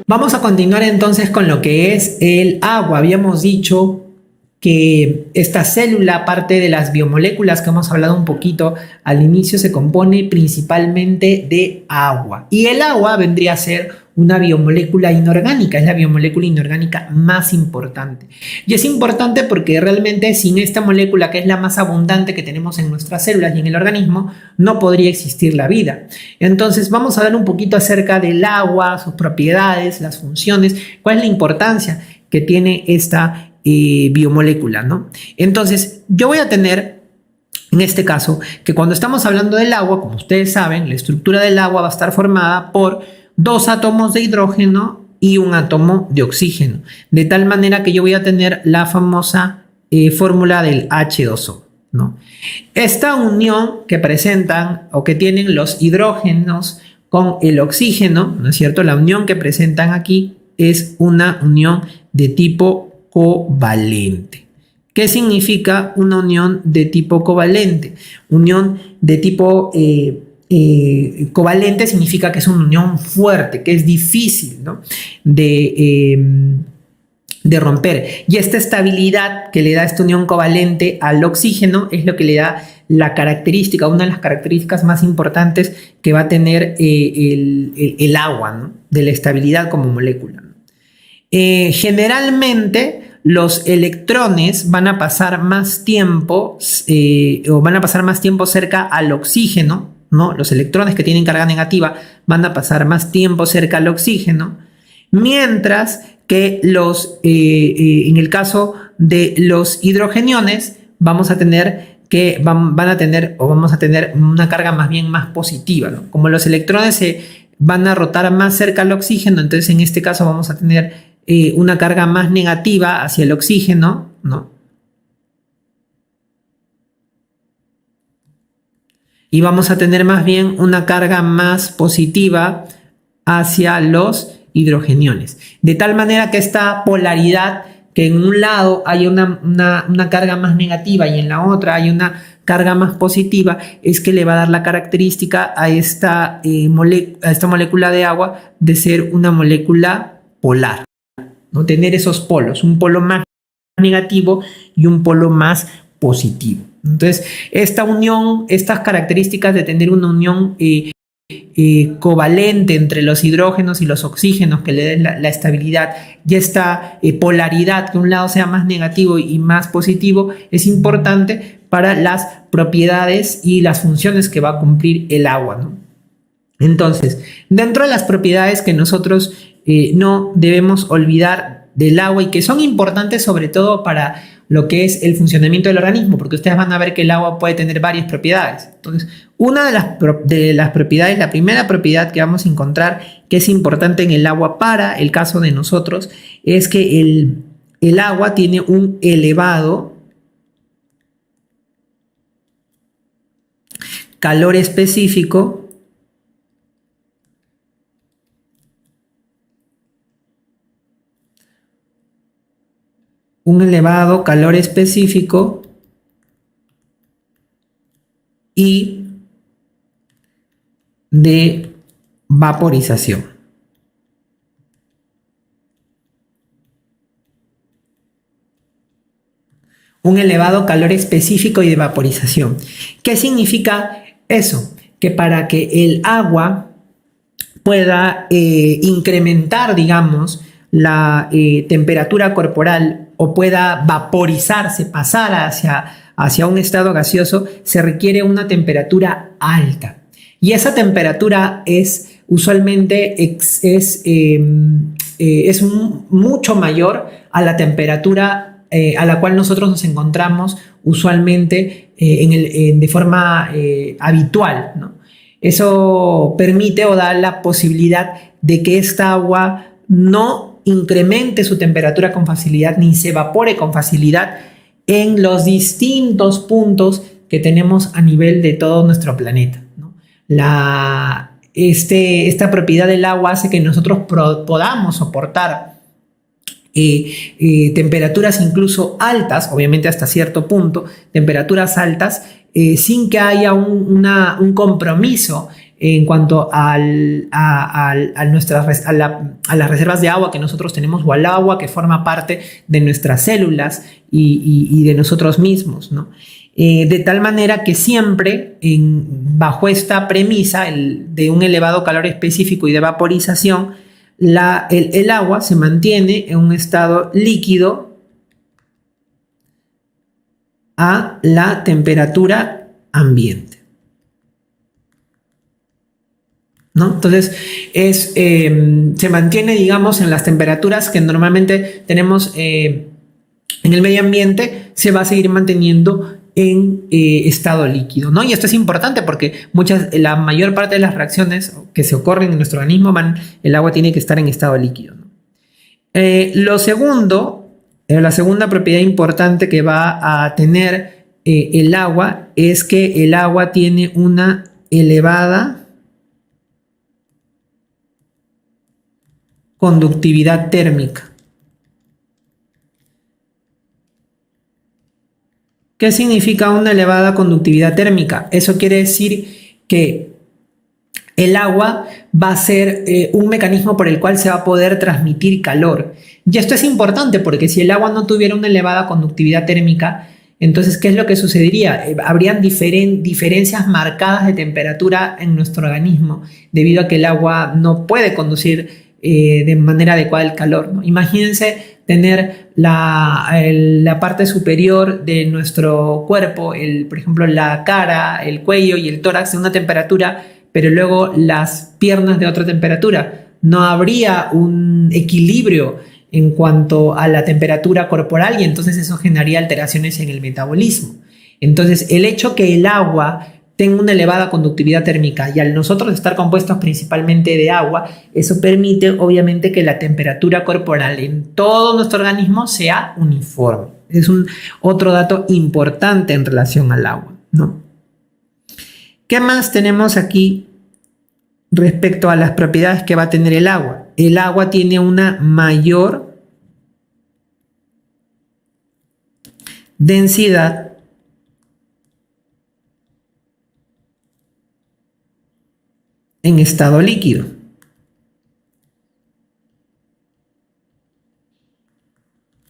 Vamos a continuar entonces con lo que es el agua. Habíamos dicho que esta célula, aparte de las biomoléculas que hemos hablado un poquito al inicio, se compone principalmente de agua. Y el agua vendría a ser una biomolécula inorgánica, es la biomolécula inorgánica más importante. Y es importante porque realmente sin esta molécula, que es la más abundante que tenemos en nuestras células y en el organismo, no podría existir la vida. Entonces vamos a hablar un poquito acerca del agua, sus propiedades, las funciones, cuál es la importancia que tiene esta biomolécula, ¿no? Entonces, yo voy a tener, en este caso, que cuando estamos hablando del agua, como ustedes saben, la estructura del agua va a estar formada por 2 átomos de hidrógeno y un átomo de oxígeno, de tal manera que yo voy a tener la famosa fórmula del H2O, ¿no? Esta unión que presentan o que tienen los hidrógenos con el oxígeno, ¿no es cierto? La unión que presentan aquí es una unión de tipo covalente. ¿Qué significa una unión de tipo covalente? Unión de tipo covalente significa que es una unión fuerte, que es difícil, ¿no? de romper. Y esta estabilidad que le da esta unión covalente al oxígeno es lo que le da la característica, una de las características más importantes que va a tener el agua, ¿no? De la estabilidad como molécula, ¿no? Generalmente los electrones van a pasar más tiempo cerca al oxígeno, ¿no? Los electrones que tienen carga negativa van a pasar más tiempo cerca al oxígeno, mientras que en el caso de los hidrogeniones vamos a tener una carga más bien más positiva, ¿no? Como los electrones se van a rotar más cerca al oxígeno, entonces en este caso vamos a tener una carga más negativa hacia el oxígeno, ¿no? Y vamos a tener más bien una carga más positiva hacia los hidrogeniones. De tal manera que esta polaridad, que en un lado hay una carga más negativa y en la otra hay una carga más positiva, es que le va a dar la característica a esta molécula de agua de ser una molécula polar, ¿no? Tener esos polos, un polo más negativo y un polo más positivo. Entonces, esta unión, estas características de tener una unión covalente entre los hidrógenos y los oxígenos que le den la estabilidad y esta polaridad, que un lado sea más negativo y más positivo, es importante para las propiedades y las funciones que va a cumplir el agua, ¿no? Entonces, dentro de las propiedades que nosotros no debemos olvidar del agua y que son importantes sobre todo para lo que es el funcionamiento del organismo, porque ustedes van a ver que el agua puede tener varias propiedades. Entonces, una de las propiedades, la primera propiedad que vamos a encontrar que es importante en el agua para el caso de nosotros, es que el agua tiene un elevado calor específico y de vaporización. Un elevado calor específico y de vaporización. ¿Qué significa eso? Que para que el agua pueda incrementar, digamos, la temperatura corporal o pueda vaporizarse, pasar hacia un estado gaseoso, se requiere una temperatura alta. Y esa temperatura es usualmente mucho mayor a la temperatura a la cual nosotros nos encontramos usualmente de forma habitual, ¿no? Eso permite o da la posibilidad de que esta agua no incremente su temperatura con facilidad ni se evapore con facilidad en los distintos puntos que tenemos a nivel de todo nuestro planeta, ¿no? Esta propiedad del agua hace que nosotros podamos soportar temperaturas incluso altas, obviamente hasta cierto punto, temperaturas altas, sin que haya un compromiso en cuanto a las reservas de agua que nosotros tenemos o al agua que forma parte de nuestras células y de nosotros mismos, ¿no? De tal manera que siempre bajo esta premisa de un elevado calor específico y de vaporización, el agua se mantiene en un estado líquido a la temperatura ambiente, ¿no? Entonces se mantiene, digamos, en las temperaturas que normalmente tenemos en el medio ambiente, se va a seguir manteniendo en estado líquido, ¿no? Y esto es importante porque la mayor parte de las reacciones que se ocurren en nuestro organismo, el agua tiene que estar en estado líquido, ¿no? La segunda propiedad importante que va a tener el agua es que el agua tiene una elevada conductividad térmica. ¿Qué significa una elevada conductividad térmica? Eso quiere decir que el agua va a ser un mecanismo por el cual se va a poder transmitir calor. Y esto es importante porque si el agua no tuviera una elevada conductividad térmica, entonces, ¿qué es lo que sucedería? Habrían diferencias marcadas de temperatura en nuestro organismo debido a que el agua no puede conducir de manera adecuada el calor, ¿no? Imagínense tener la parte superior de nuestro cuerpo, por ejemplo, la cara, el cuello y el tórax de una temperatura, pero luego las piernas de otra temperatura. No habría un equilibrio en cuanto a la temperatura corporal y entonces eso generaría alteraciones en el metabolismo. Entonces, el hecho que el agua tenga una elevada conductividad térmica y al nosotros estar compuestos principalmente de agua, eso permite obviamente que la temperatura corporal en todo nuestro organismo sea uniforme. Es otro dato importante en relación al agua, ¿no? ¿Qué más tenemos aquí respecto a las propiedades que va a tener el agua? El agua tiene una mayor densidad en estado líquido.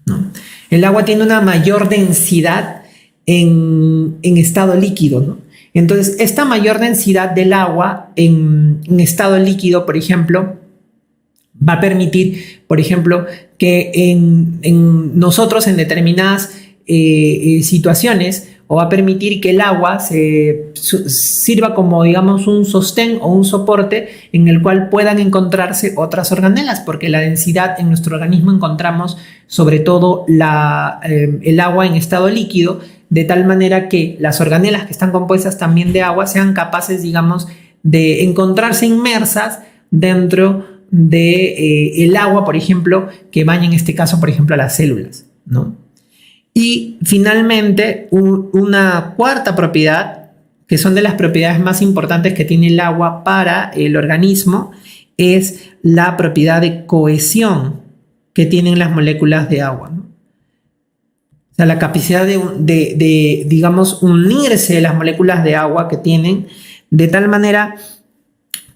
¿No? El agua tiene una mayor densidad en estado líquido, ¿no? Entonces, esta mayor densidad del agua en estado líquido, por ejemplo, va a permitir, por ejemplo, que en nosotros en determinadas situaciones, o va a permitir que el agua sirva como, digamos, un sostén o un soporte en el cual puedan encontrarse otras organelas, porque la densidad en nuestro organismo encontramos sobre todo el agua en estado líquido, de tal manera que las organelas que están compuestas también de agua sean capaces, digamos, de encontrarse inmersas dentro del agua, por ejemplo, que baña en este caso, por ejemplo, a las células, ¿no? Y finalmente, una cuarta propiedad, que son de las propiedades más importantes que tiene el agua para el organismo, es la propiedad de cohesión que tienen las moléculas de agua, ¿no? O sea, la capacidad de, digamos, unirse las moléculas de agua que tienen, de tal manera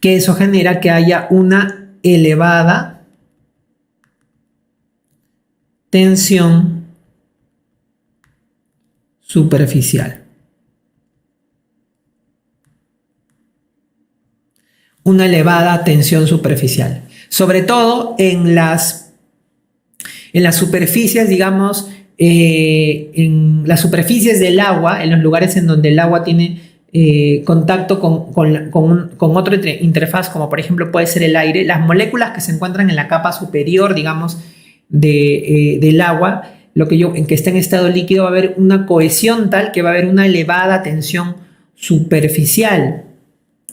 que eso genera que haya una elevada tensión superficial. Una elevada tensión superficial. Sobre todo en las superficies, digamos, en las superficies del agua, en los lugares en donde el agua tiene contacto con otra interfaz, como por ejemplo puede ser el aire, las moléculas que se encuentran en la capa superior, digamos, del agua, en que está en estado líquido, va a haber una cohesión tal que va a haber una elevada tensión superficial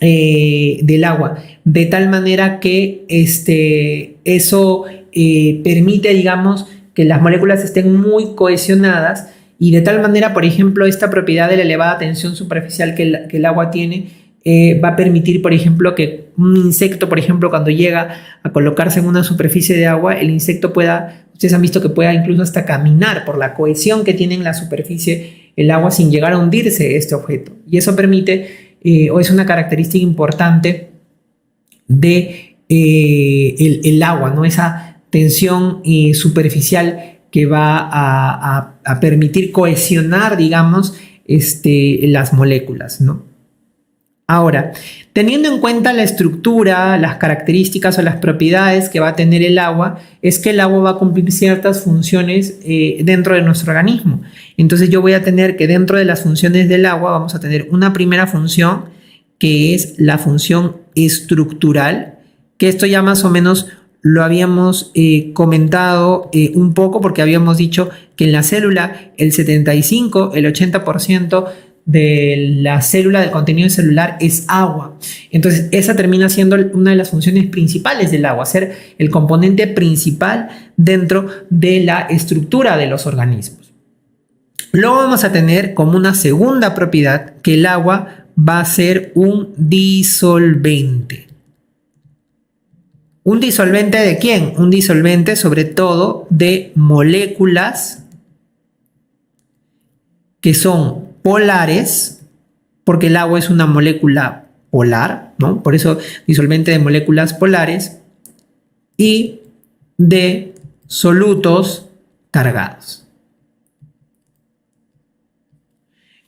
del agua, de tal manera que eso permite, digamos, que las moléculas estén muy cohesionadas y de tal manera, por ejemplo, esta propiedad de la elevada tensión superficial que el agua tiene va a permitir, por ejemplo, que un insecto, por ejemplo, cuando llega a colocarse en una superficie de agua, el insecto ustedes han visto que pueda incluso hasta caminar por la cohesión que tiene en la superficie el agua sin llegar a hundirse este objeto. Y eso permite o es una característica importante de el agua, ¿no? Esa tensión superficial que va a permitir cohesionar, digamos, las moléculas, ¿no? Ahora, teniendo en cuenta la estructura, las características o las propiedades que va a tener el agua, es que el agua va a cumplir ciertas funciones dentro de nuestro organismo. Entonces yo voy a tener que dentro de las funciones del agua vamos a tener una primera función que es la función estructural, que esto ya más o menos lo habíamos comentado un poco porque habíamos dicho que en la célula el 75, el 80% de la célula, del contenido celular es agua. Entonces esa termina siendo una de las funciones principales del agua, ser el componente principal dentro de la estructura de los organismos. Luego vamos a tener como una segunda propiedad que el agua va a ser un disolvente. ¿Un disolvente de quién? Un disolvente sobre todo de moléculas que son polares, porque el agua es una molécula polar, ¿no? Por eso disolvente de moléculas polares y de solutos cargados.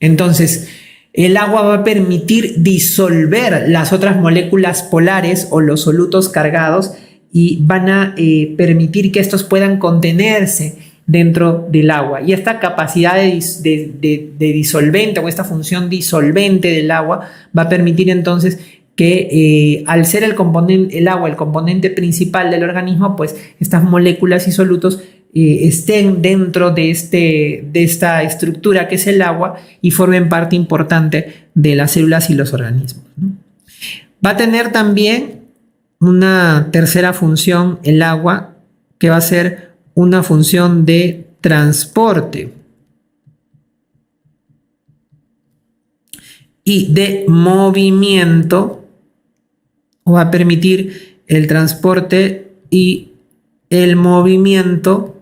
Entonces, el agua va a permitir disolver las otras moléculas polares o los solutos cargados y van a permitir que estos puedan contenerse dentro del agua. Y esta capacidad de disolvente o esta función disolvente del agua va a permitir entonces que al ser el agua el componente principal del organismo, pues estas moléculas y solutos estén dentro de esta estructura que es el agua y formen parte importante de las células y los organismos, ¿no? Va a tener también una tercera función el agua, que va a ser una función de transporte y de movimiento, o va a permitir el transporte y el movimiento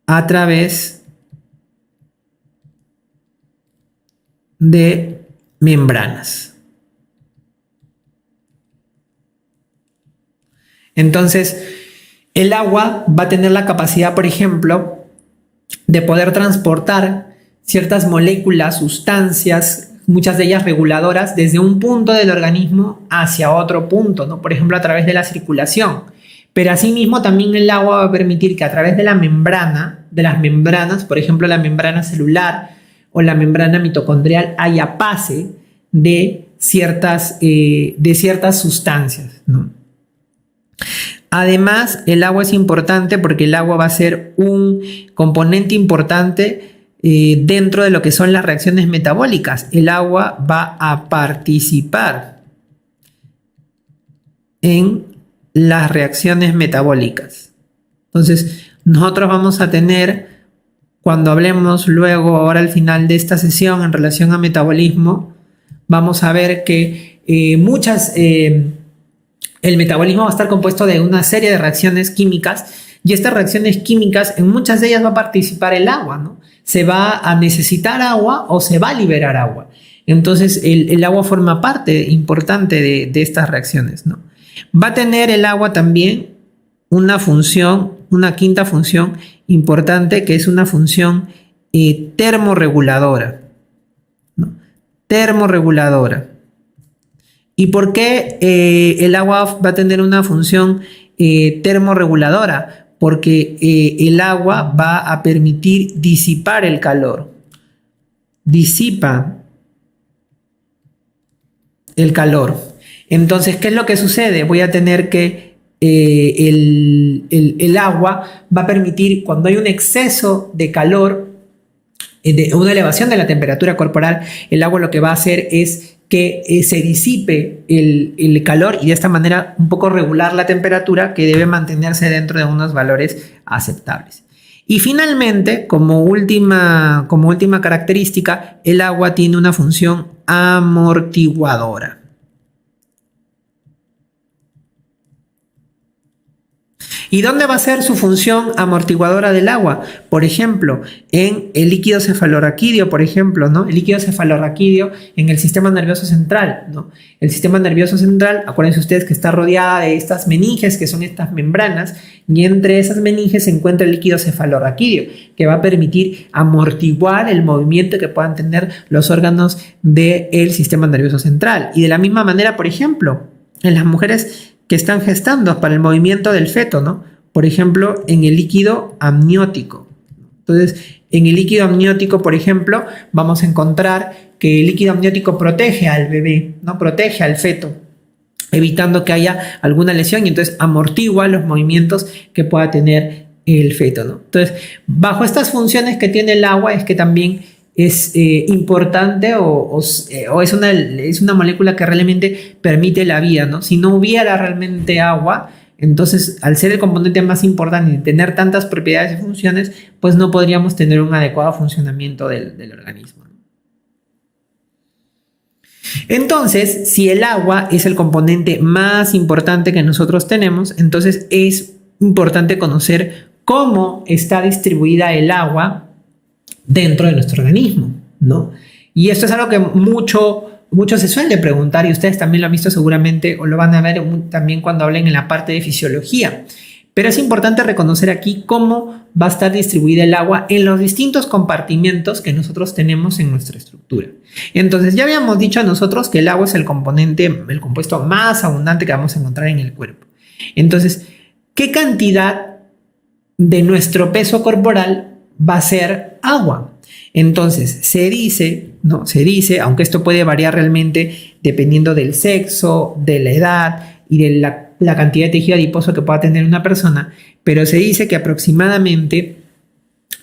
a través de membranas. Entonces, el agua va a tener la capacidad, por ejemplo, de poder transportar ciertas moléculas, sustancias, muchas de ellas reguladoras, desde un punto del organismo hacia otro punto, ¿no? Por ejemplo, a través de la circulación. Pero asimismo también el agua va a permitir que a través de la membrana, de las membranas, por ejemplo la membrana celular o la membrana mitocondrial, haya pase de ciertas sustancias, ¿no? Además, el agua es importante porque el agua va a ser un componente importante dentro de lo que son las reacciones metabólicas. El agua va a participar en las reacciones metabólicas. Entonces, nosotros vamos a tener, cuando hablemos luego, ahora al final de esta sesión, en relación a metabolismo, vamos a ver que el metabolismo va a estar compuesto de una serie de reacciones químicas, y estas reacciones químicas, en muchas de ellas va a participar el agua, ¿no? Se va a necesitar agua o se va a liberar agua. Entonces, el agua forma parte importante de estas reacciones, ¿no? Va a tener el agua también una función, una quinta función importante, que es una función termorreguladora, ¿no? Termorreguladora. ¿Y por qué el agua va a tener una función termorreguladora? Porque el agua va a permitir disipar el calor. Disipa el calor. Entonces, ¿qué es lo que sucede? Voy a tener que el agua va a permitir, cuando hay un exceso de calor, de una elevación de la temperatura corporal, el agua lo que va a hacer es que se disipe el calor y de esta manera un poco regular la temperatura, que debe mantenerse dentro de unos valores aceptables. Y finalmente, como última característica, el agua tiene una función amortiguadora. ¿Y dónde va a ser su función amortiguadora del agua? Por ejemplo, en el líquido cefalorraquídeo, por ejemplo, ¿no? El líquido cefalorraquídeo en el sistema nervioso central, ¿no? El sistema nervioso central, acuérdense ustedes que está rodeada de estas meninges, que son estas membranas, y entre esas meninges se encuentra el líquido cefalorraquídeo, que va a permitir amortiguar el movimiento que puedan tener los órganos del sistema nervioso central. Y de la misma manera, por ejemplo, en las mujeres que están gestando para el movimiento del feto, ¿no? Por ejemplo, en el líquido amniótico. Entonces, en el líquido amniótico, por ejemplo, vamos a encontrar que el líquido amniótico protege al bebé, ¿no? Protege al feto, evitando que haya alguna lesión y entonces amortigua los movimientos que pueda tener el feto, ¿no? Entonces, bajo estas funciones que tiene el agua es que también es importante o es una molécula que realmente permite la vida, ¿no? Si no hubiera realmente agua, entonces al ser el componente más importante y tener tantas propiedades y funciones, pues no podríamos tener un adecuado funcionamiento del organismo. Entonces, si el agua es el componente más importante que nosotros tenemos, entonces es importante conocer cómo está distribuida el agua dentro de nuestro organismo, ¿no? Y esto es algo que mucho se suele preguntar y ustedes también lo han visto seguramente o lo van a ver también cuando hablen en la parte de fisiología. Pero es importante reconocer aquí cómo va a estar distribuida el agua en los distintos compartimentos que nosotros tenemos en nuestra estructura. Entonces, ya habíamos dicho a nosotros que el agua es el compuesto más abundante que vamos a encontrar en el cuerpo. Entonces, ¿qué cantidad de nuestro peso corporal va a ser agua? Entonces, se dice, aunque esto puede variar realmente dependiendo del sexo, de la edad y de la cantidad de tejido adiposo que pueda tener una persona, pero se dice que aproximadamente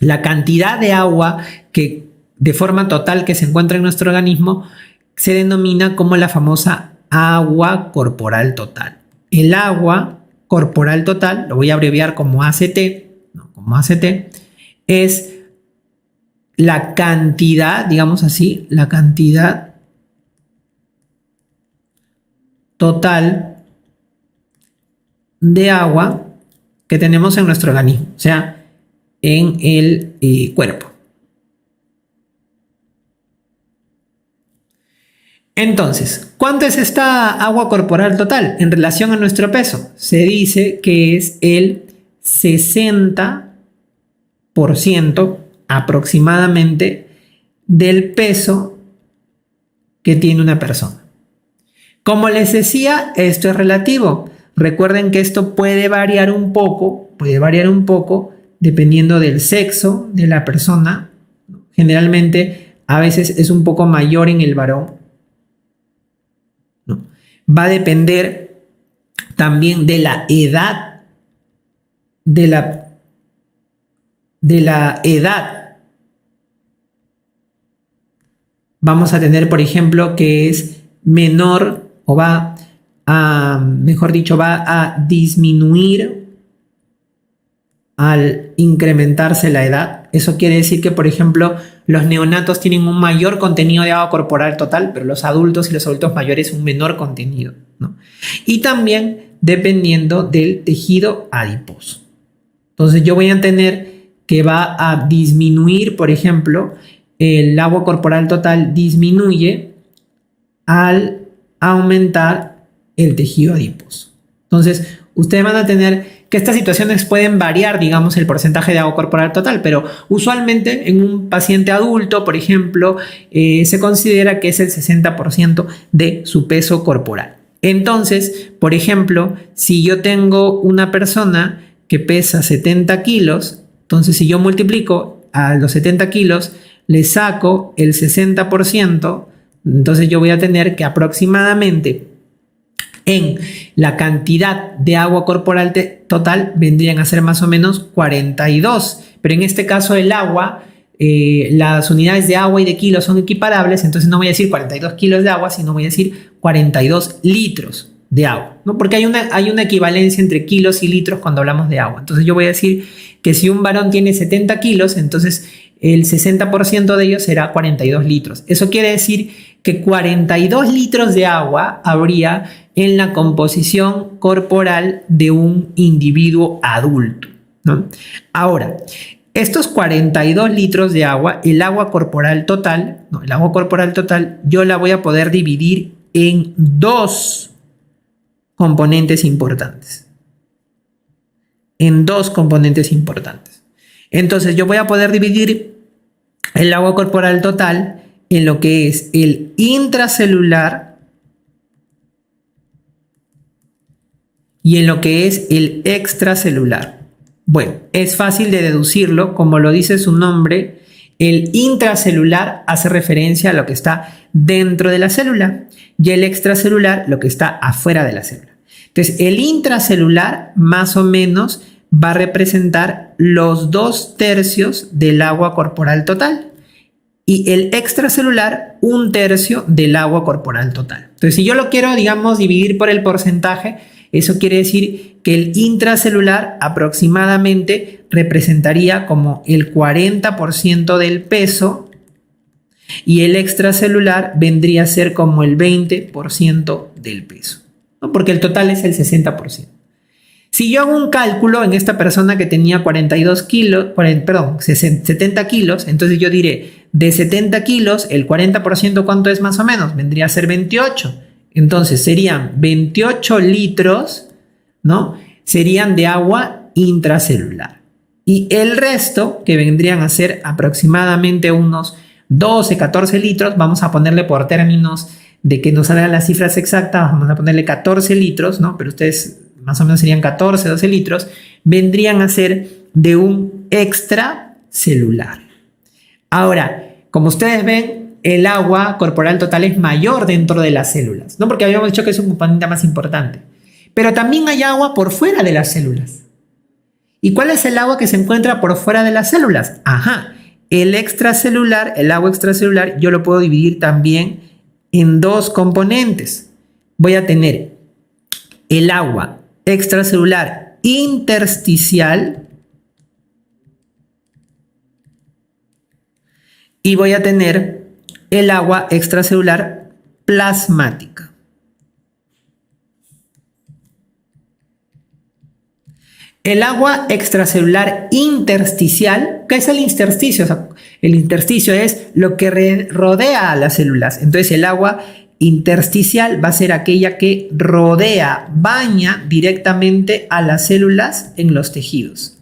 la cantidad de agua que de forma total que se encuentra en nuestro organismo se denomina como la famosa agua corporal total. El agua corporal total, lo voy a abreviar como ACT, es la cantidad, digamos así, la cantidad total de agua que tenemos en nuestro organismo, o sea, en el cuerpo. Entonces, ¿cuánto es esta agua corporal total en relación a nuestro peso? Se dice que es el 60% aproximadamente del peso que tiene una persona. Como les decía, esto es relativo. Recuerden que esto puede variar un poco dependiendo del sexo de la persona. Generalmente, a veces es un poco mayor en el varón, ¿no? Va a depender también de la edad, de la edad. Vamos a tener, por ejemplo, que es menor o va a disminuir al incrementarse la edad. Eso quiere decir que, por ejemplo, los neonatos tienen un mayor contenido de agua corporal total, pero los adultos y los adultos mayores un menor contenido, ¿no? Y también dependiendo del tejido adiposo. Entonces yo voy a tener que va a disminuir, por ejemplo, el agua corporal total disminuye al aumentar el tejido adiposo. Entonces, ustedes van a tener que estas situaciones pueden variar, digamos, el porcentaje de agua corporal total, pero usualmente en un paciente adulto, por ejemplo, se considera que es el 60% de su peso corporal. Entonces, por ejemplo, si yo tengo una persona que pesa 70 kilos, entonces si yo multiplico a los 70 kilos, le saco el 60%, entonces yo voy a tener que aproximadamente en la cantidad de agua corporal total vendrían a ser más o menos 42, pero en este caso el agua, las unidades de agua y de kilos son equiparables, entonces no voy a decir 42 kilos de agua, sino voy a decir 42 litros de agua, ¿no? Porque hay una equivalencia entre kilos y litros cuando hablamos de agua. Entonces yo voy a decir que si un varón tiene 70 kilos, entonces el 60% de ellos será 42 litros. Eso quiere decir que 42 litros de agua habría en la composición corporal de un individuo adulto, ¿no? Ahora, estos 42 litros de agua, el agua corporal total, yo la voy a poder dividir en dos componentes importantes. Entonces, yo voy a poder dividir el agua corporal total en lo que es el intracelular y en lo que es el extracelular. Bueno, es fácil de deducirlo, como lo dice su nombre, el intracelular hace referencia a lo que está dentro de la célula y el extracelular lo que está afuera de la célula. Entonces, el intracelular más o menos va a representar los 2/3 del agua corporal total y el extracelular 1/3 del agua corporal total. Entonces, si yo lo quiero, digamos, dividir por el porcentaje, eso quiere decir que el intracelular aproximadamente representaría como el 40% del peso y el extracelular vendría a ser como el 20% del peso, ¿no? Porque el total es el 60%. Si yo hago un cálculo en esta persona que tenía 70 kilos, entonces yo diré, de 70 kilos, el 40%, ¿cuánto es más o menos? Vendría a ser 28. Entonces serían 28 litros, ¿no? Serían de agua intracelular. Y el resto, que vendrían a ser aproximadamente unos 12, 14 litros, vamos a ponerle por términos de que nos salgan las cifras exactas, vamos a ponerle 14 litros, ¿no? Pero ustedes más o menos serían 14, 12 litros, vendrían a ser de un extracelular. Ahora, como ustedes ven, el agua corporal total es mayor dentro de las células, ¿no? Porque habíamos dicho que es un componente más importante. Pero también hay agua por fuera de las células. ¿Y cuál es el agua que se encuentra por fuera de las células? Ajá, el extracelular, el agua extracelular, yo lo puedo dividir también en dos componentes. Voy a tener el agua extracelular intersticial y voy a tener el agua extracelular plasmática. El agua extracelular intersticial, ¿qué es el intersticio? O sea, el intersticio es lo que rodea a las células. Entonces el agua intersticial va a ser aquella que rodea, baña directamente a las células en los tejidos.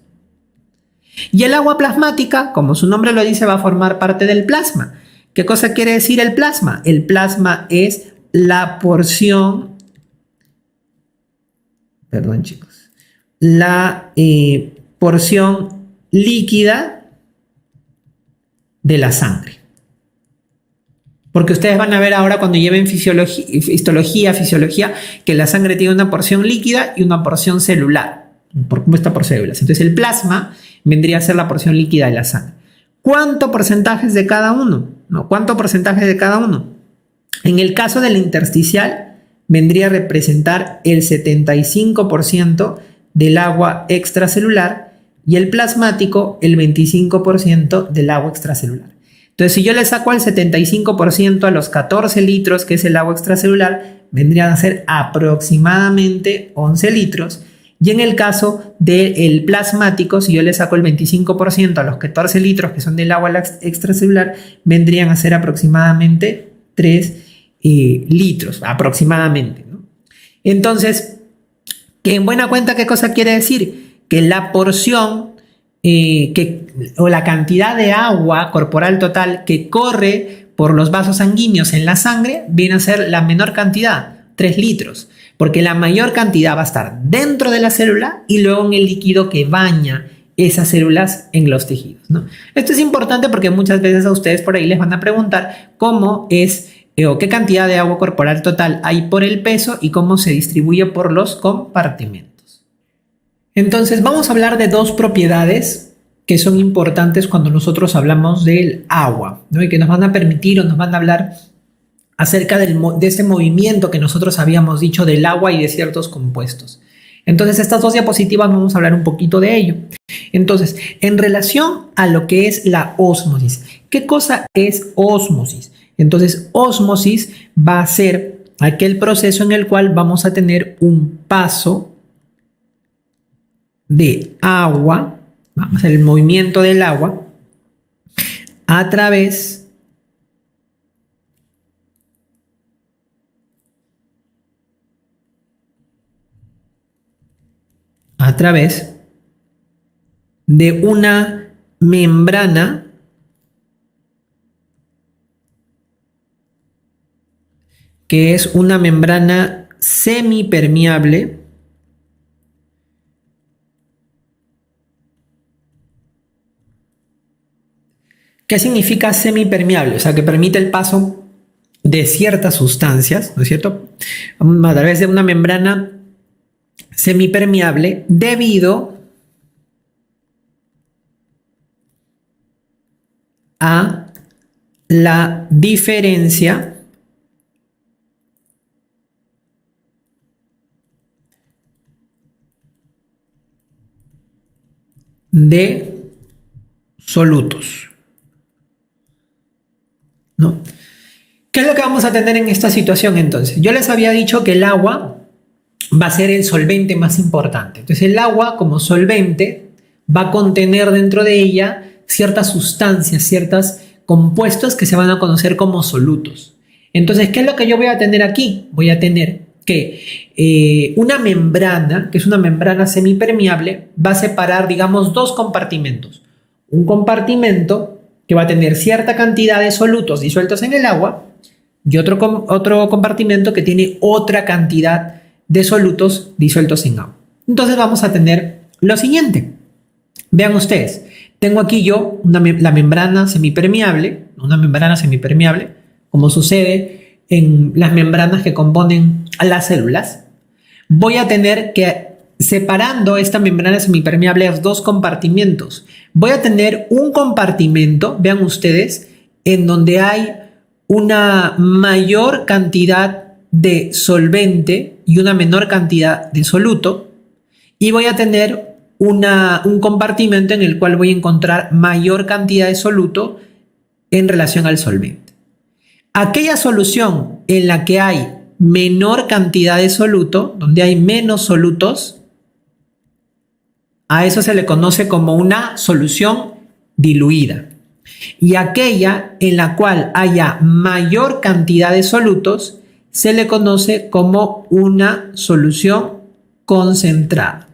Y el agua plasmática, como su nombre lo dice, va a formar parte del plasma. ¿Qué cosa quiere decir el plasma? El plasma es la porción, perdón chicos, la porción líquida de la sangre. Porque ustedes van a ver ahora cuando lleven histología, fisiología, que la sangre tiene una porción líquida y una porción celular, compuesta por células. Entonces el plasma vendría a ser la porción líquida de la sangre. ¿Cuánto porcentaje de cada uno? No, ¿cuánto porcentaje de cada uno? En el caso del intersticial, vendría a representar el 75% del agua extracelular y el plasmático el 25% del agua extracelular. Entonces, si yo le saco el 75% a los 14 litros, que es el agua extracelular, vendrían a ser aproximadamente 11 litros. Y en el caso del plasmático, si yo le saco el 25% a los 14 litros, que son del agua extracelular, vendrían a ser aproximadamente 3 litros, aproximadamente, ¿no? Entonces, que en buena cuenta, ¿qué cosa quiere decir? Que la porción o la cantidad de agua corporal total que corre por los vasos sanguíneos en la sangre viene a ser la menor cantidad, 3 litros, porque la mayor cantidad va a estar dentro de la célula y luego en el líquido que baña esas células en los tejidos, ¿no? Esto es importante porque muchas veces a ustedes por ahí les van a preguntar cómo es o qué cantidad de agua corporal total hay por el peso y cómo se distribuye por los compartimentos. Entonces vamos a hablar de dos propiedades que son importantes cuando nosotros hablamos del agua, ¿no? Y que nos van a permitir o nos van a hablar acerca de ese movimiento que nosotros habíamos dicho del agua y de ciertos compuestos. Entonces estas dos diapositivas vamos a hablar un poquito de ello. Entonces, en relación a lo que es la ósmosis, ¿qué cosa es ósmosis? Entonces, ósmosis va a ser aquel proceso en el cual vamos a tener un paso de agua, vamos a hacer el movimiento del agua a través de una membrana que es una membrana semipermeable ¿Qué significa semipermeable? O sea, que permite el paso de ciertas sustancias, ¿no es cierto? A través de una membrana semipermeable debido a la diferencia de solutos, ¿no? ¿Qué es lo que vamos a tener en esta situación entonces? Yo les había dicho que el agua va a ser el solvente más importante. Entonces el agua como solvente va a contener dentro de ella ciertas sustancias, ciertos compuestos que se van a conocer como solutos. Entonces, ¿qué es lo que yo voy a tener aquí? Voy a tener que una membrana, que es una membrana semipermeable, va a separar, digamos, dos compartimentos. Un compartimento que va a tener cierta cantidad de solutos disueltos en el agua y otro compartimento que tiene otra cantidad de solutos disueltos en agua. Entonces vamos a tener lo siguiente. Vean ustedes, tengo aquí yo la membrana semipermeable, como sucede en las membranas que componen a las células. Voy a tener que, separando esta membrana semipermeable a dos compartimentos, voy a tener un compartimento, vean ustedes, en donde hay una mayor cantidad de solvente y una menor cantidad de soluto, y voy a tener un compartimento en el cual voy a encontrar mayor cantidad de soluto en relación al solvente. Aquella solución en la que hay menor cantidad de soluto, donde hay menos solutos, a eso se le conoce como una solución diluida. Y aquella en la cual haya mayor cantidad de solutos se le conoce como una solución concentrada.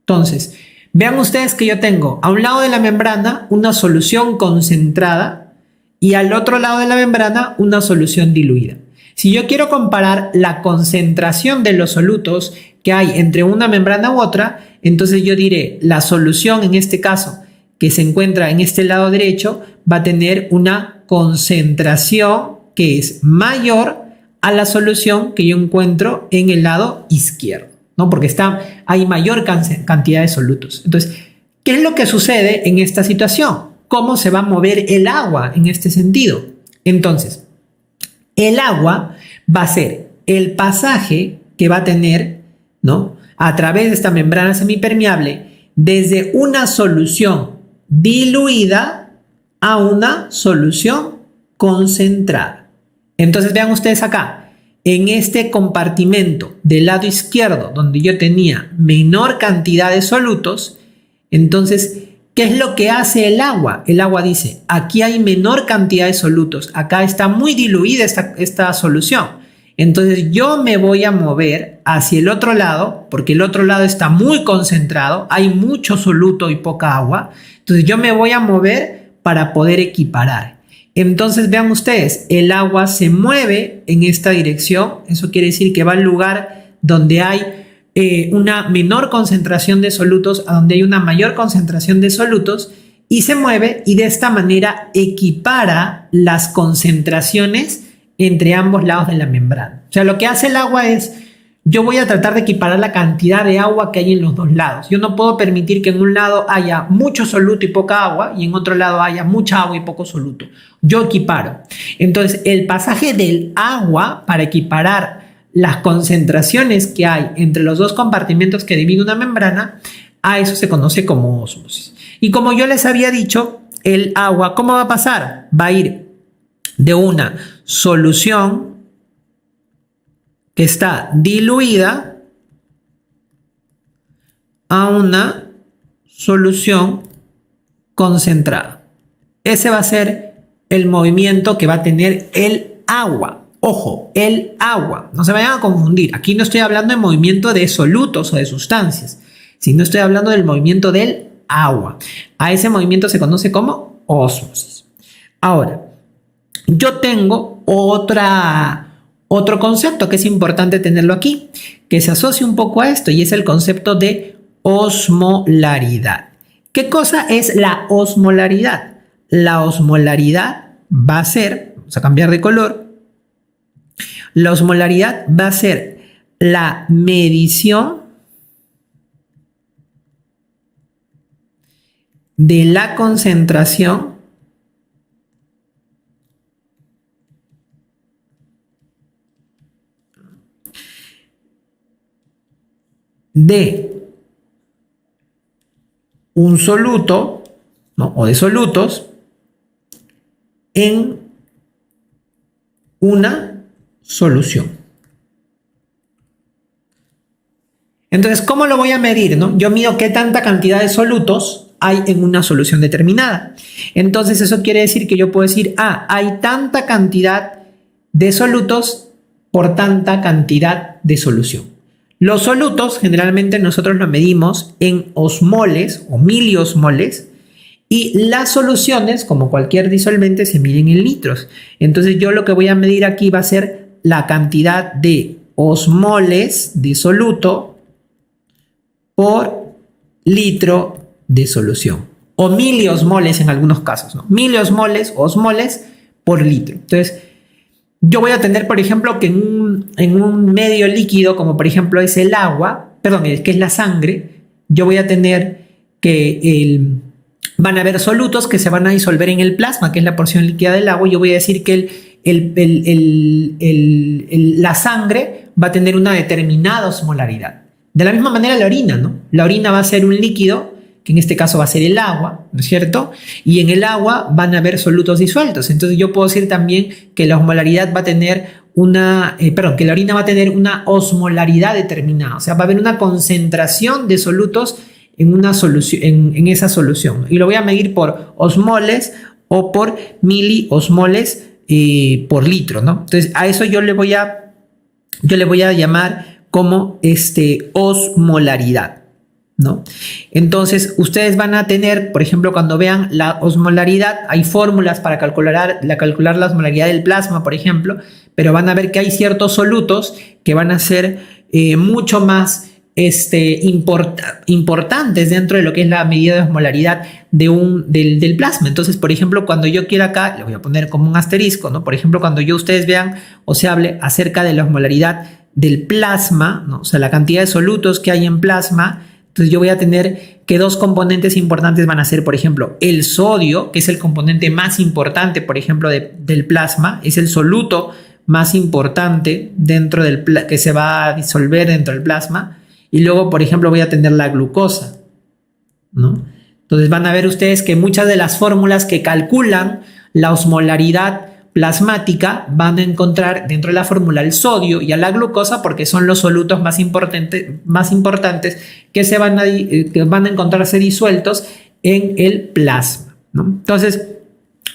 Entonces, vean ustedes que yo tengo a un lado de la membrana una solución concentrada y al otro lado de la membrana una solución diluida. Si yo quiero comparar la concentración de los solutos que hay entre una membrana u otra, entonces yo diré la solución en este caso que se encuentra en este lado derecho va a tener una concentración que es mayor a la solución que yo encuentro en el lado izquierdo, ¿no? Porque hay mayor cantidad de solutos. Entonces, ¿qué es lo que sucede en esta situación? ¿Cómo se va a mover el agua en este sentido? Entonces, el agua va a ser el pasaje que va a tener, ¿no?, a través de esta membrana semipermeable desde una solución diluida a una solución concentrada. Entonces vean ustedes acá, en este compartimento del lado izquierdo donde yo tenía menor cantidad de solutos, entonces, ¿qué es lo que hace el agua? El agua dice, aquí hay menor cantidad de solutos, acá está muy diluida esta solución. Entonces yo me voy a mover hacia el otro lado, porque el otro lado está muy concentrado, hay mucho soluto y poca agua. Entonces yo me voy a mover para poder equiparar. Entonces vean ustedes, el agua se mueve en esta dirección. Eso quiere decir que va al lugar donde hay una menor concentración de solutos a donde hay una mayor concentración de solutos y se mueve y de esta manera equipara las concentraciones entre ambos lados de la membrana. O sea, lo que hace el agua es, yo voy a tratar de equiparar la cantidad de agua que hay en los dos lados. Yo no puedo permitir que en un lado haya mucho soluto y poca agua y en otro lado haya mucha agua y poco soluto. Yo equiparo. Entonces, el pasaje del agua para equiparar las concentraciones que hay entre los dos compartimentos que divide una membrana, a eso se conoce como ósmosis. Y como yo les había dicho, el agua, ¿cómo va a pasar? Va a ir de una solución que está diluida a una solución concentrada. Ese va a ser el movimiento que va a tener el agua. Ojo, el agua. No se vayan a confundir. Aquí no estoy hablando de movimiento de solutos o de sustancias, sino estoy hablando del movimiento del agua. A ese movimiento se conoce como ósmosis. Ahora, yo tengo otro concepto que es importante tenerlo aquí, que se asocia un poco a esto, y es el concepto de osmolaridad. ¿Qué cosa es la osmolaridad? La osmolaridad va a ser, vamos a cambiar de color, la osmolaridad va a ser la medición de la concentración de un soluto, ¿no?, o de solutos en una solución. Entonces, ¿cómo lo voy a medir, no? Yo mido qué tanta cantidad de solutos hay en una solución determinada. Entonces, eso quiere decir que yo puedo decir, hay tanta cantidad de solutos por tanta cantidad de solución. Los solutos generalmente nosotros los medimos en osmoles o miliosmoles, y las soluciones, como cualquier disolvente, se miden en litros. Entonces yo lo que voy a medir aquí va a ser la cantidad de osmoles de soluto por litro de solución. O miliosmoles en algunos casos, ¿no? Miliosmoles o osmoles por litro. Entonces yo voy a tener, por ejemplo, que en un medio líquido, como por ejemplo es el agua, que es la sangre, yo voy a tener que van a haber solutos que se van a disolver en el plasma, que es la porción líquida del agua, y yo voy a decir que la sangre va a tener una determinada osmolaridad. De la misma manera la orina, ¿no? La orina va a ser un líquido, que en este caso va a ser el agua, ¿no es cierto? Y en el agua van a haber solutos disueltos. Entonces yo puedo decir también que la osmolaridad va a tener que la orina va a tener una osmolaridad determinada. O sea, va a haber una concentración de solutos en una solución, en esa solución. Y lo voy a medir por osmoles o por miliosmoles por litro, ¿no? Entonces a eso yo le voy a llamar como osmolaridad, ¿no? Entonces ustedes van a tener, por ejemplo, cuando vean la osmolaridad, hay fórmulas para calcular la osmolaridad del plasma, por ejemplo, pero van a ver que hay ciertos solutos que van a ser mucho más importantes dentro de lo que es la medida de osmolaridad del plasma. Entonces, por ejemplo, cuando yo quiera acá, le voy a poner como un asterisco, ¿no? Por ejemplo, cuando ustedes vean o se hable acerca de la osmolaridad del plasma, ¿no? O sea, la cantidad de solutos que hay en plasma, entonces yo voy a tener que dos componentes importantes van a ser, por ejemplo, el sodio, que es el componente más importante, por ejemplo, del plasma, es el soluto más importante dentro que se va a disolver dentro del plasma. Y luego, por ejemplo, voy a tener la glucosa, ¿no? Entonces van a ver ustedes que muchas de las fórmulas que calculan la osmolaridad plasmática van a encontrar dentro de la fórmula el sodio y a la glucosa, porque son los solutos más importantes que van a encontrarse disueltos en el plasma, ¿no? Entonces,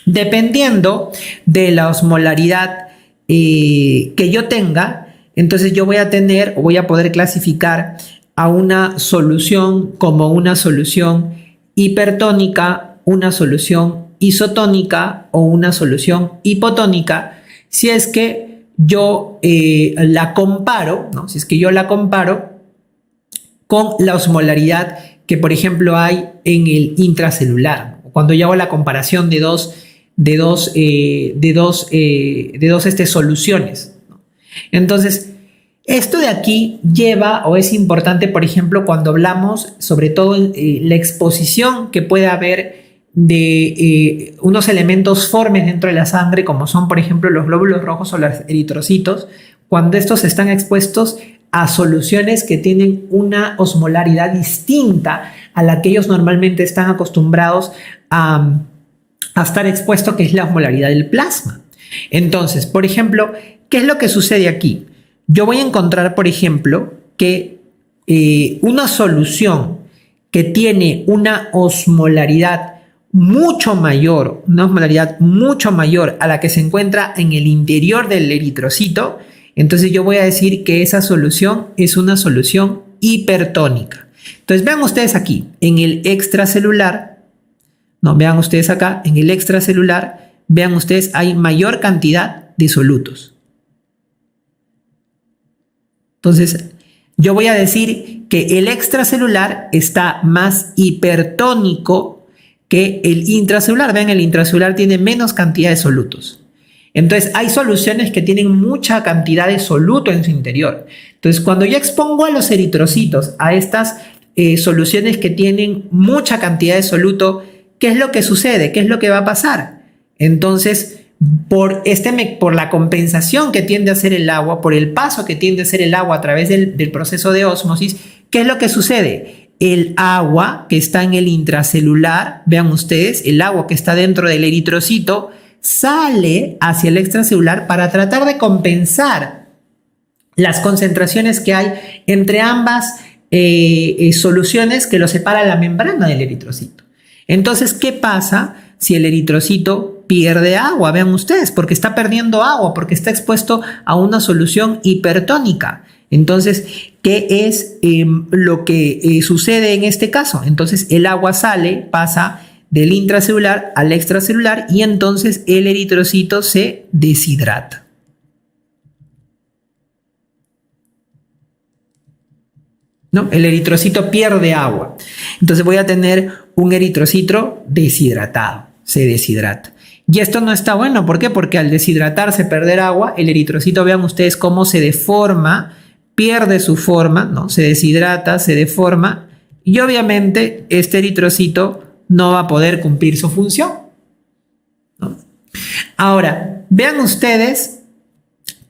dependiendo de la osmolaridad que yo tenga, entonces yo voy a tener o voy a poder clasificar a una solución como una solución hipertónica, una solución isotónica o una solución hipotónica, si es que yo la comparo, ¿no? Si es que yo la comparo con la osmolaridad que, por ejemplo, hay en el intracelular. Cuando yo hago la comparación de dos soluciones, ¿no? Entonces, esto de aquí lleva o es importante, por ejemplo, cuando hablamos sobre todo la exposición que puede haber de unos elementos formes dentro de la sangre, como son, por ejemplo, los glóbulos rojos o los eritrocitos, cuando estos están expuestos a soluciones que tienen una osmolaridad distinta a la que ellos normalmente están acostumbrados a estar expuestos, que es la osmolaridad del plasma. Entonces, por ejemplo, ¿qué es lo que sucede aquí? yo voy a encontrar, por ejemplo, que una solución que tiene una osmolaridad mucho mayor, una osmolaridad mucho mayor a la que se encuentra en el interior del eritrocito, entonces yo voy a decir que esa solución es una solución hipertónica. Entonces vean ustedes aquí, en el extracelular, no, vean ustedes acá, en el extracelular, vean ustedes, hay mayor cantidad de solutos. Entonces, yo voy a decir que el extracelular está más hipertónico que el intracelular. Vean, el intracelular tiene menos cantidad de solutos. Entonces, hay soluciones que tienen mucha cantidad de soluto en su interior. Entonces, cuando yo expongo a los eritrocitos a estas soluciones que tienen mucha cantidad de soluto, ¿qué es lo que sucede? ¿Qué es lo que va a pasar? Entonces, por la compensación que tiende a hacer el agua, por el paso que tiende a hacer el agua a través del proceso de ósmosis, ¿qué es lo que sucede? El agua que está en el intracelular, vean ustedes, el agua que está dentro del eritrocito, sale hacia el extracelular para tratar de compensar las concentraciones que hay entre ambas soluciones que lo separa la membrana del eritrocito. Entonces, ¿qué pasa si el eritrocito pierde agua? Vean ustedes, porque está perdiendo agua, porque está expuesto a una solución hipertónica. Entonces, ¿qué es lo que sucede en este caso? Entonces, el agua sale, pasa del intracelular al extracelular y entonces el eritrocito se deshidrata. ¿No? El eritrocito pierde agua. Entonces voy a tener un eritrocito deshidratado, se deshidrata. Y esto no está bueno, ¿por qué? Porque al deshidratarse, perder agua, el eritrocito, vean ustedes cómo se deforma, pierde su forma, ¿no? Se deshidrata, se deforma y obviamente este eritrocito no va a poder cumplir su función, ¿no? Ahora, vean ustedes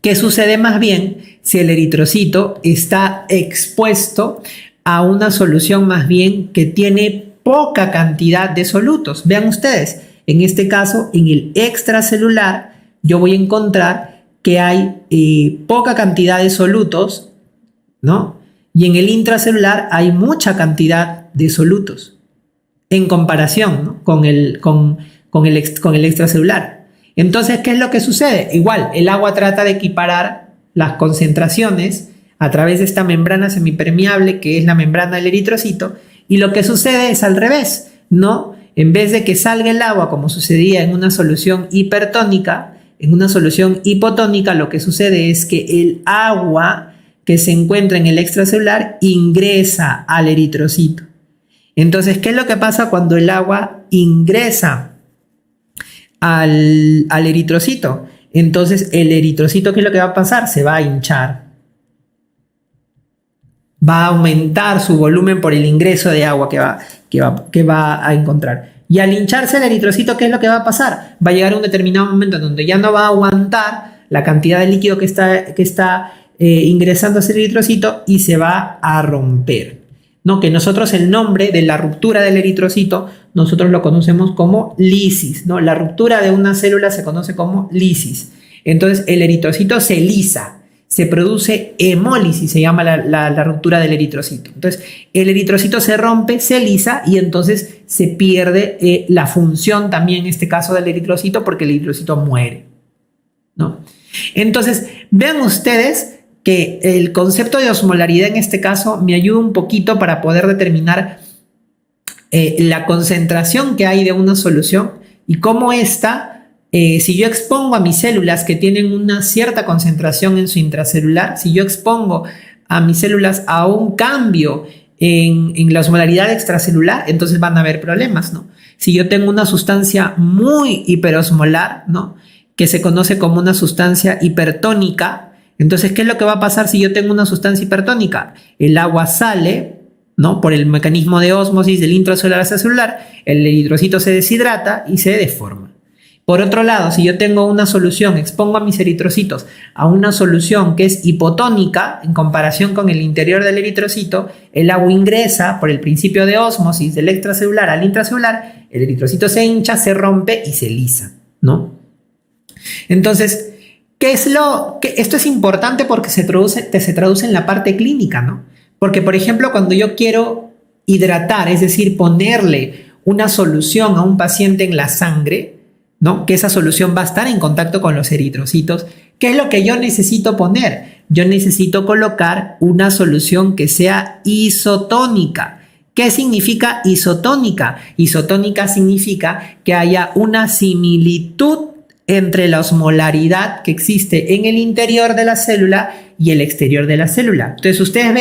qué sucede más bien si el eritrocito está expuesto a una solución más bien que tiene poca cantidad de solutos. Vean ustedes, en este caso, en el extracelular, yo voy a encontrar que hay poca cantidad de solutos, ¿no? Y en el intracelular hay mucha cantidad de solutos en comparación, ¿no? con el extracelular. Entonces, ¿qué es lo que sucede? Igual, el agua trata de equiparar las concentraciones a través de esta membrana semipermeable que es la membrana del eritrocito, y lo que sucede es al revés, ¿no? En vez de que salga el agua como sucedía en una solución hipertónica, en una solución hipotónica lo que sucede es que el agua que se encuentra en el extracelular ingresa al eritrocito. Entonces, ¿qué es lo que pasa cuando el agua ingresa al eritrocito? Entonces, el eritrocito, ¿qué es lo que va a pasar? Se va a hinchar. Va a aumentar su volumen por el ingreso de agua que va a encontrar. Y al hincharse el eritrocito, ¿qué es lo que va a pasar? Va a llegar a un determinado momento en donde ya no va a aguantar la cantidad de líquido que está ingresando a ese eritrocito y se va a romper, ¿no? Que nosotros el nombre de la ruptura del eritrocito, nosotros lo conocemos como lisis, ¿no? La ruptura de una célula se conoce como lisis. Entonces el eritrocito se lisa, se produce hemólisis, se llama la ruptura del eritrocito. Entonces el eritrocito se rompe, se lisa y entonces se pierde la función también en este caso del eritrocito porque el eritrocito muere, ¿no? Entonces vean ustedes que el concepto de osmolaridad en este caso me ayuda un poquito para poder determinar la concentración que hay de una solución y cómo esta, si yo expongo a mis células que tienen una cierta concentración en su intracelular, si yo expongo a mis células a un cambio en la osmolaridad extracelular, entonces van a haber problemas, ¿no? Si yo tengo una sustancia muy hiperosmolar, ¿no? Que se conoce como una sustancia hipertónica, entonces, ¿qué es lo que va a pasar si yo tengo una sustancia hipertónica? El agua sale, ¿no? Por el mecanismo de ósmosis del intracelular hacia celular, el eritrocito se deshidrata y se deforma. Por otro lado, si yo tengo una solución, expongo a mis eritrocitos a una solución que es hipotónica en comparación con el interior del eritrocito, el agua ingresa por el principio de ósmosis del extracelular al intracelular, el eritrocito se hincha, se rompe y se lisa, ¿no? Entonces, ¿Qué es lo que esto es importante porque se traduce en la parte clínica, ¿no? Porque, por ejemplo, cuando yo quiero hidratar, es decir, ponerle una solución a un paciente en la sangre, ¿no? Que esa solución va a estar en contacto con los eritrocitos. ¿Qué es lo que yo necesito poner? Yo necesito colocar una solución que sea isotónica. ¿Qué significa isotónica? Isotónica significa que haya una similitud entre la osmolaridad que existe en el interior de la célula y el exterior de la célula. Entonces ustedes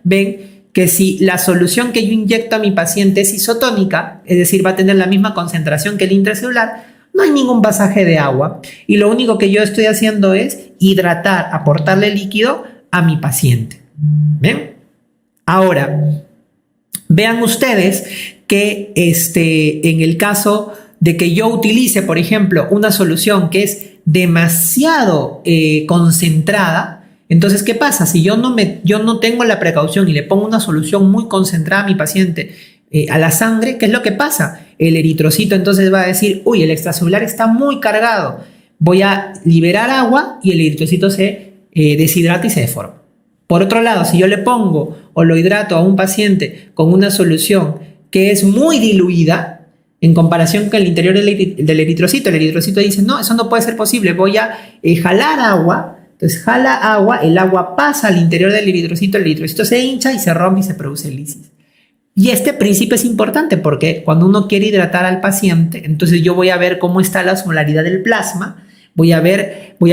ven que si la solución que yo inyecto a mi paciente es isotónica, es decir, va a tener la misma concentración que el intracelular, no hay ningún pasaje de agua y lo único que yo estoy haciendo es hidratar, aportarle líquido a mi paciente. ¿Ven? Ahora, vean ustedes que en el caso de que yo utilice, por ejemplo, una solución que es demasiado concentrada, entonces, ¿qué pasa? Si yo no tengo la precaución y le pongo una solución muy concentrada a mi paciente a la sangre, ¿qué es lo que pasa? El eritrocito entonces va a decir, uy, el extracelular está muy cargado, voy a liberar agua y el eritrocito se deshidrata y se deforma. Por otro lado, si yo le pongo o lo hidrato a un paciente con una solución que es muy diluida en comparación con el interior del eritrocito, el eritrocito dice, no, eso no puede ser posible, voy a jalar agua. Entonces jala agua, el agua pasa al interior del eritrocito, el eritrocito se hincha y se rompe y se produce lisis. Y este principio es importante porque cuando uno quiere hidratar al paciente, entonces yo voy a ver cómo está la osmolaridad del plasma, voy a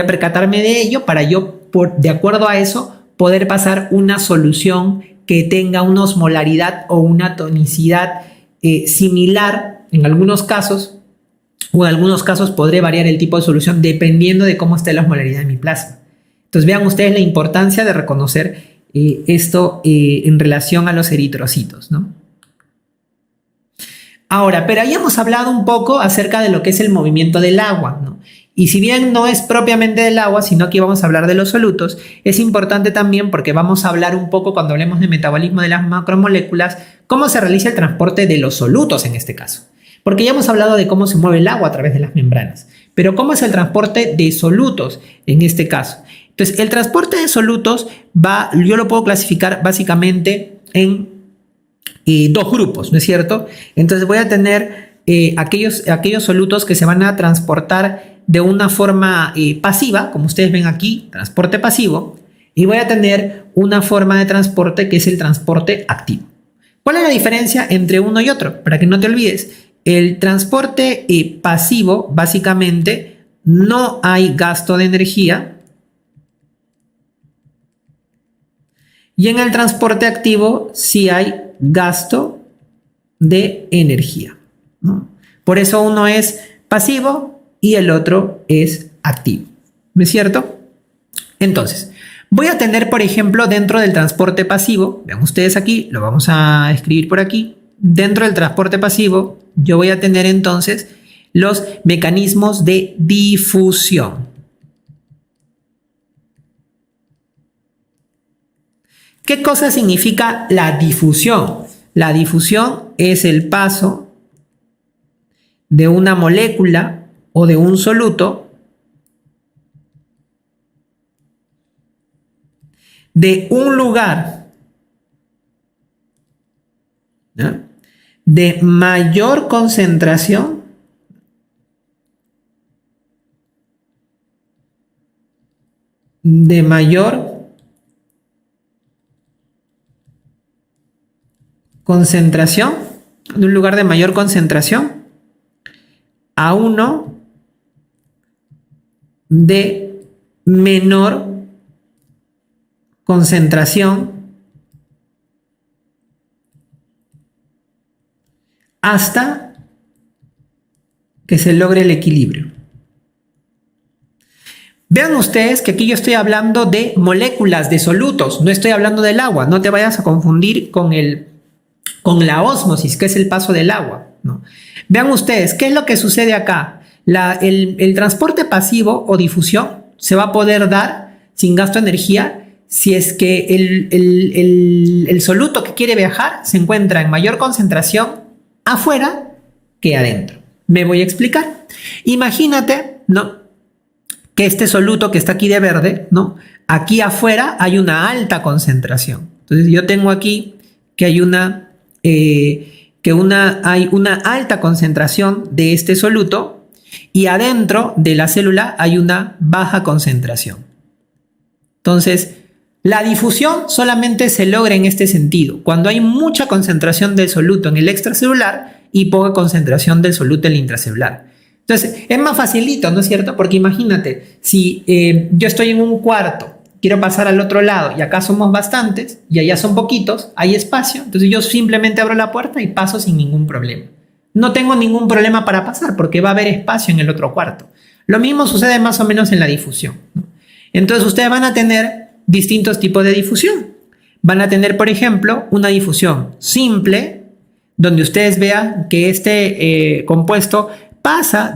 percatarme de ello para yo, de acuerdo a eso, poder pasar una solución que tenga una osmolaridad o una tonicidad similar en algunos casos, o en algunos casos podré variar el tipo de solución dependiendo de cómo esté la osmolaridad de mi plasma. Entonces vean ustedes la importancia de reconocer esto en relación a los eritrocitos, ¿no? Ahora, pero ahí hemos hablado un poco acerca de lo que es el movimiento del agua, ¿no? Y si bien no es propiamente del agua, sino que vamos a hablar de los solutos, es importante también porque vamos a hablar un poco cuando hablemos de metabolismo de las macromoléculas, cómo se realiza el transporte de los solutos en este caso. Porque ya hemos hablado de cómo se mueve el agua a través de las membranas, pero cómo es el transporte de solutos en este caso. Entonces, el transporte de solutos yo lo puedo clasificar básicamente en dos grupos, ¿no es cierto? Entonces voy a tener aquellos solutos que se van a transportar de una forma pasiva, como ustedes ven aquí, transporte pasivo, y voy a tener una forma de transporte que es el transporte activo. ¿Cuál es la diferencia entre uno y otro? Para que no te olvides, el transporte pasivo, básicamente, no hay gasto de energía. Y en el transporte activo sí hay gasto de energía, ¿no? Por eso uno es pasivo y el otro es activo, ¿no es cierto? Entonces, voy a tener, por ejemplo, dentro del transporte pasivo, vean ustedes aquí, lo vamos a escribir por aquí, dentro del transporte pasivo yo voy a tener entonces los mecanismos de difusión. ¿Qué cosa significa la difusión? La difusión es el paso de una molécula o de un soluto de un lugar, ¿no?, de mayor concentración de un lugar de mayor concentración a uno de menor concentración hasta que se logre el equilibrio. Vean ustedes que aquí yo estoy hablando de moléculas, de solutos, no estoy hablando del agua. No te vayas a confundir con la ósmosis, que es el paso del agua, ¿no? Vean ustedes, ¿qué es lo que sucede acá? El transporte pasivo o difusión se va a poder dar sin gasto de energía si es que el soluto que quiere viajar se encuentra en mayor concentración afuera que adentro. Me voy a explicar. Imagínate, ¿no?, que este soluto que está aquí de verde, ¿no? Aquí afuera hay una alta concentración. Entonces yo tengo aquí que hay hay una alta concentración de este soluto y adentro de la célula hay una baja concentración. Entonces, la difusión solamente se logra en este sentido, cuando hay mucha concentración del soluto en el extracelular y poca concentración del soluto en el intracelular. Entonces, es más facilito, ¿no es cierto? Porque imagínate, si yo estoy en un cuarto, quiero pasar al otro lado y acá somos bastantes y allá son poquitos, hay espacio, entonces yo simplemente abro la puerta y paso sin ningún problema. No tengo ningún problema para pasar porque va a haber espacio en el otro cuarto. Lo mismo sucede más o menos en la difusión, ¿no? Entonces ustedes van a tener distintos tipos de difusión. Van a tener, por ejemplo, una difusión simple, donde ustedes vean que este compuesto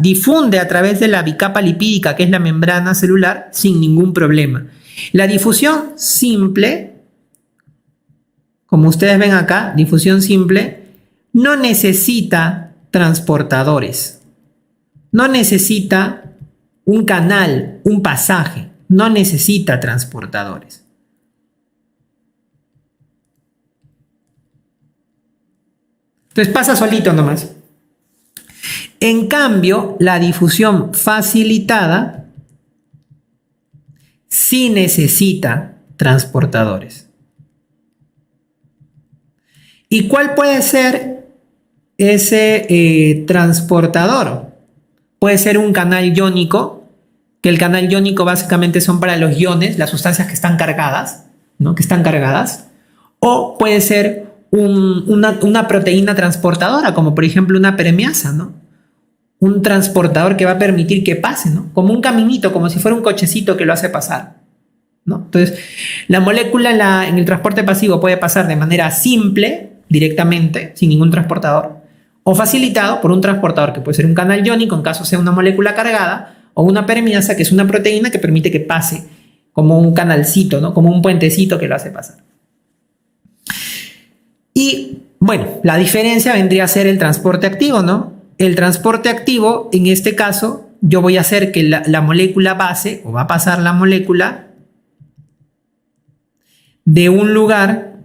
difunde a través de la bicapa lipídica, que es la membrana celular, sin ningún problema. La difusión simple, como ustedes ven acá, difusión simple, no necesita transportadores, no necesita un canal, un pasaje, no necesita transportadores. Entonces pasa solito nomás. En cambio, la difusión facilitada sí necesita transportadores. ¿Y cuál puede ser ese transportador? Puede ser un canal iónico, que el canal iónico básicamente son para los iones, las sustancias que están cargadas, ¿no? Que están cargadas. O puede ser una proteína transportadora, como por ejemplo una permeasa, ¿no? Un transportador que va a permitir que pase, ¿no? Como un caminito, como si fuera un cochecito que lo hace pasar, ¿no? Entonces, la molécula en el transporte pasivo puede pasar de manera simple, directamente, sin ningún transportador, o facilitado por un transportador, que puede ser un canal iónico, en caso sea una molécula cargada, o una permeasa, que es una proteína que permite que pase como un canalcito, ¿no? Como un puentecito que lo hace pasar. Y, bueno, la diferencia vendría a ser el transporte activo, ¿no? El transporte activo, en este caso, yo voy a hacer que la molécula base, o va a pasar la molécula de un lugar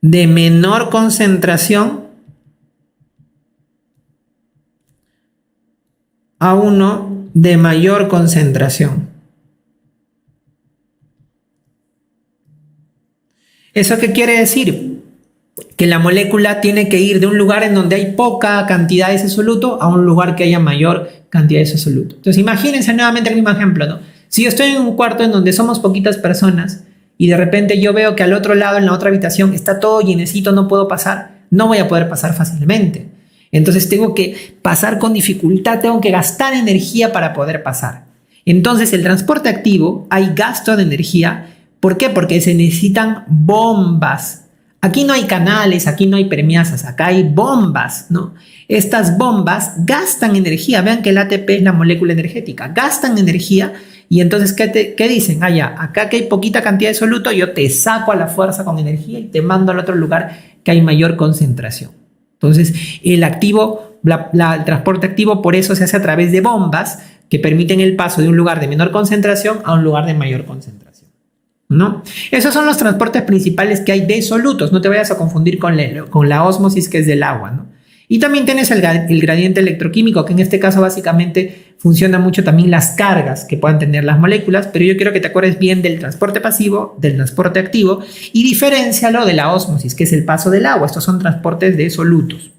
de menor concentración a uno de mayor concentración. ¿Eso qué quiere decir? Que la molécula tiene que ir de un lugar en donde hay poca cantidad de ese soluto a un lugar que haya mayor cantidad de ese soluto. Entonces imagínense nuevamente el mismo ejemplo, ¿no? Si yo estoy en un cuarto en donde somos poquitas personas y de repente yo veo que al otro lado, en la otra habitación, está todo llenecito, no puedo pasar, no voy a poder pasar fácilmente. Entonces tengo que pasar con dificultad, tengo que gastar energía para poder pasar. Entonces el transporte activo, hay gasto de energía. ¿Por qué? Porque se necesitan bombas. Aquí no hay canales, aquí no hay permeasas, acá hay bombas, ¿no? Estas bombas gastan energía. Vean que el ATP es la molécula energética. Gastan energía y entonces, ¿qué dicen? Ah, ya, acá que hay poquita cantidad de soluto, yo te saco a la fuerza con energía y te mando al otro lugar que hay mayor concentración. Entonces, el transporte activo por eso se hace a través de bombas que permiten el paso de un lugar de menor concentración a un lugar de mayor concentración, ¿no? Esos son los transportes principales que hay de solutos. No te vayas a confundir con la ósmosis, que es del agua, ¿no? Y también tienes el gradiente electroquímico, que en este caso básicamente funciona mucho también las cargas que puedan tener las moléculas, pero yo quiero que te acuerdes bien del transporte pasivo, del transporte activo, y diferéncialo de la ósmosis, que es el paso del agua. Estos son transportes de solutos.